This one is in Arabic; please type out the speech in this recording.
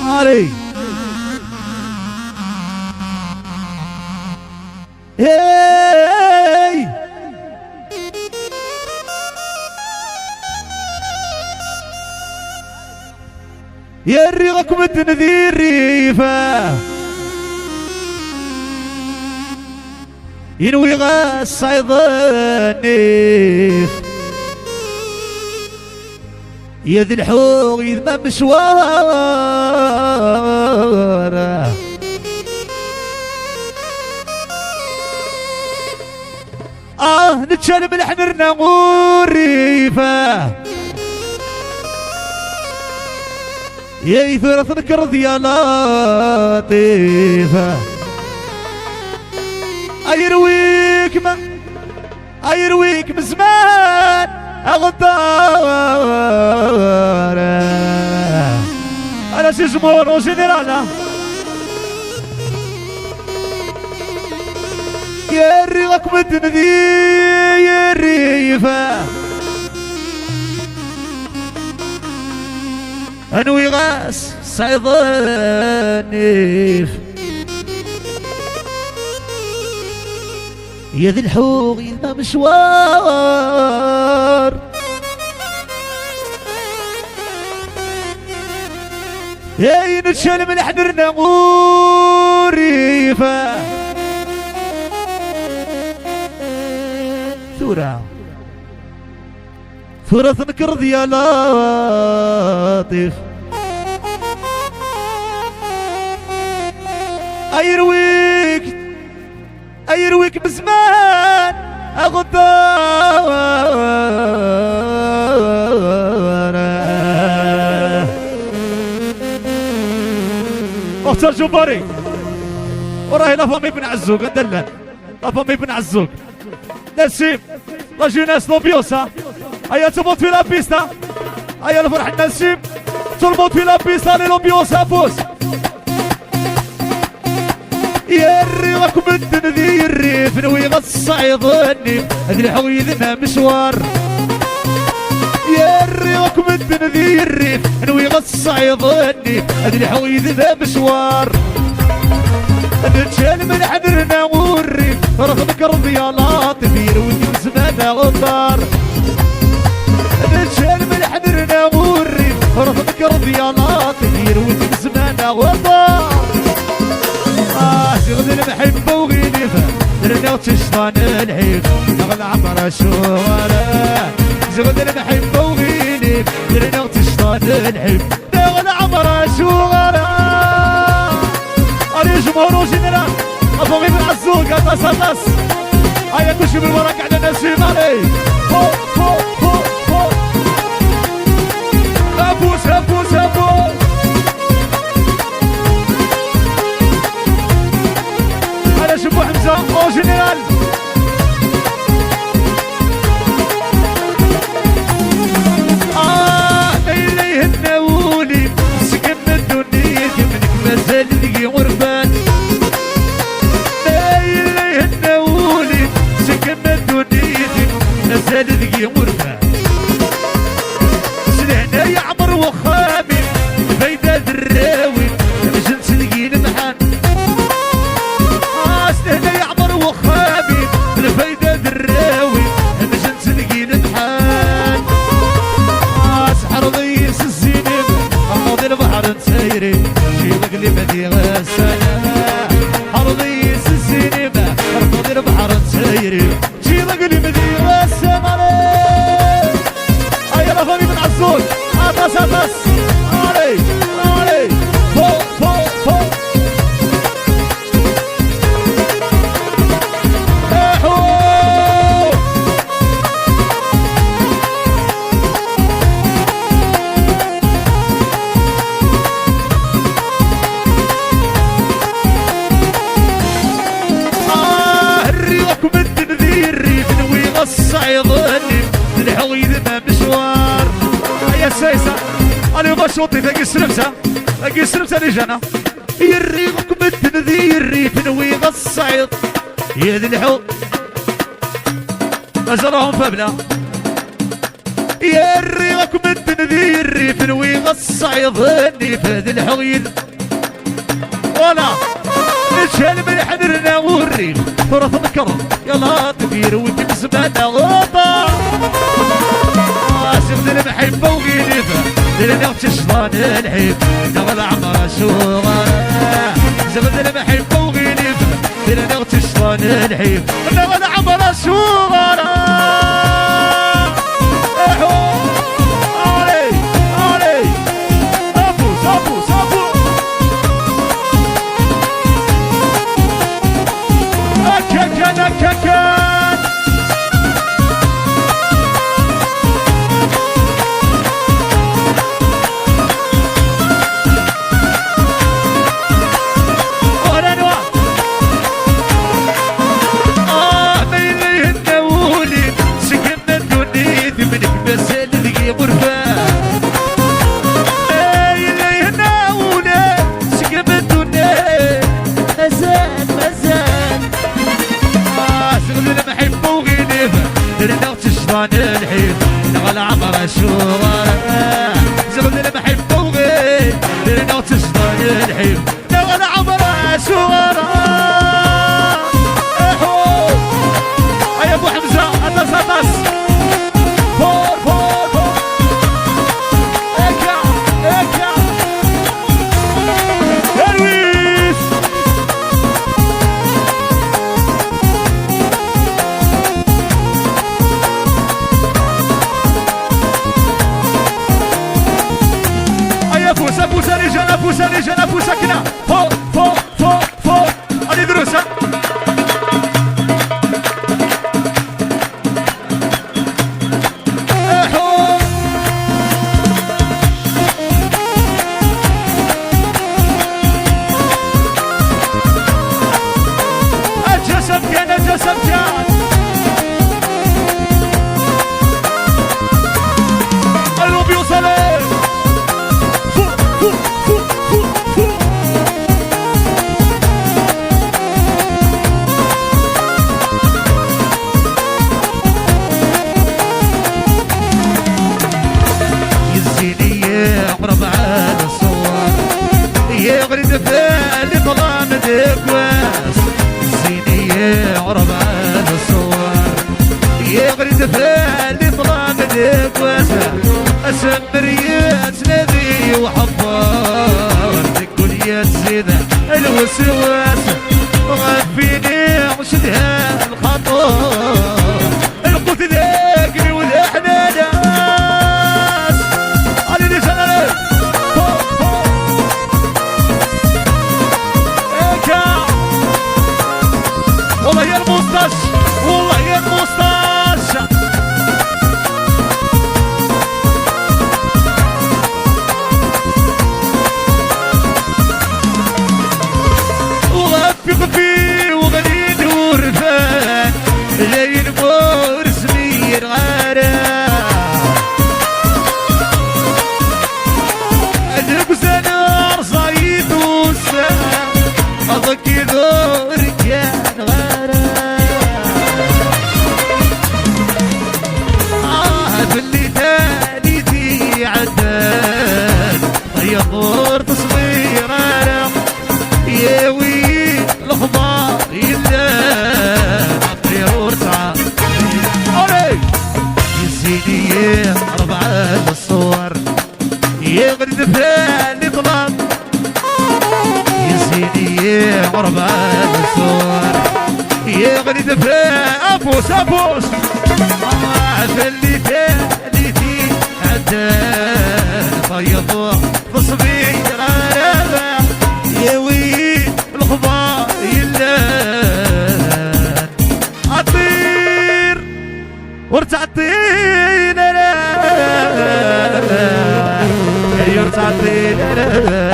علي هي يا ريغكم التنذير ريفه ينوي غاس صيدانيف يا ذي الحوغ يذمى مشواره نتشال من حنرنا غوريفه يا يثرث نكرض يا لطيفه ايرويك من زمان اغدار انا شي جمهور وجنرالا يا ريغك مدنذي يا ريفه انوي غاس صيدانيف يا ذي الحوغ يذمى مشوار يا نتشال من حنرنا غوريفه ثورة نكرض يا لطيف ايرويك بزمان اغدار اختار جباري وراهي لا فامي بن عزوق ندلل لا فامي بن عزوق نسيم لا جيناس لوبيوسا هيا تربط في لابيستا هيا الفرح نسيم تربط في لابيستا لوبيوسا فوز يا الريغك بدن ذي الريف نوي غص يظني هذي الحوي ذنها مشوار يا الريغك بدن ذي الريف نوي غص يظني هذي الحوي ذنها مشوار نتشال من حدرنا والريف رغمك رضي يا لطيف يروي من زمان غدار نتشال من حدرنا والريف رغمك رضي يا لطيف يروي من زمان غدار شغل المحبة وغينيفة درنا وتشطان الحيف نغل عمر شوارع شغل المحبة وغينيفة درنا وتشطان الحيف نغل عمر شوارع أري جمهور وجنرال أبغي من عزوق أطاس أطاس هيا كلشي بالوراك على نسيم علي فوق فوق فوق فوق أبوس أبوس أبوس على شبو حمزة أو جنرال إليه الناولي سكن الدنيا منك مازال لقي غربان إليه الناولي سكن الدنيا مازال لقي غربان سلعنا يعمر وخامي فايدة دراوي جنس لقي المحان سلعنا يعمر وخامي الفايدة دراوي جنس لقي المحان سحر ضيس الزينب أمضي البحر نسيري شي مقلب هدي غسالة حرضيس الزينب أمضي البحر نسيري شي مقلب هدي غسالة هيا لفاني من عزول أطاس أطاس علي علي فوق فوق فوق يظني الحوي ذا مشوار هيا السيسة أنا بشوطي ثقي سلمسة ثقي سلمسة لجانا يريغك بدن ذي الريف نوي الصعيد يا ذي الحو أجرهم فبلا يريغك بدن ذي الريف نوي الصعيد النفاذ الحغيد ولا نشال من حذرنا والريف تراث الكرم يلا تبير وتكسبنا غطا سيد المحبة وغيلفة لنا تشطان الحب نغل عمر شوغر سيد المحبة وغيلفة لنا تشطان الحب نغل عمر شوغر الحب نغل عمر شوغر زغل المحبة وغير لنا تشطان الحب نغل عمر شوغر يا ابو حمزة اطس اطس فور فور فور اكا اكا هلويس فوسا رجال فوسا كنا فوق فوق فوق فوق هذه دروسة الجسد كان الجسد كان قلبي يوصل يغرد فالي ظلام دكواس الزينية عرب على الصور يغرد فالي ظلام دكواس أسمريات نبي وحفار تقول يا سيدة الوسواس غفيني وشدها الخطوة القوت ذاكري والإحنا ناس علي لي سنة والله يا المستش والله يا المستش وغفي غفي وغني دور فان جاي نمور سمير غارة القزان رصايد والسان أضكي دور كان غارة اللي تاني دي عداد يضور تصوير انا يا وي الخضار يلا عطير تعال اولي يزيدي يا ربعة الصور يغرد فالي طلب يزيدي يا ربعة الصور يغرد فالي ابوس ابوس اللي تالتي عداد طيبوا بصبي غرابة يا ويل الخضار يلان اطير ورتعطينا لا يرتعطينا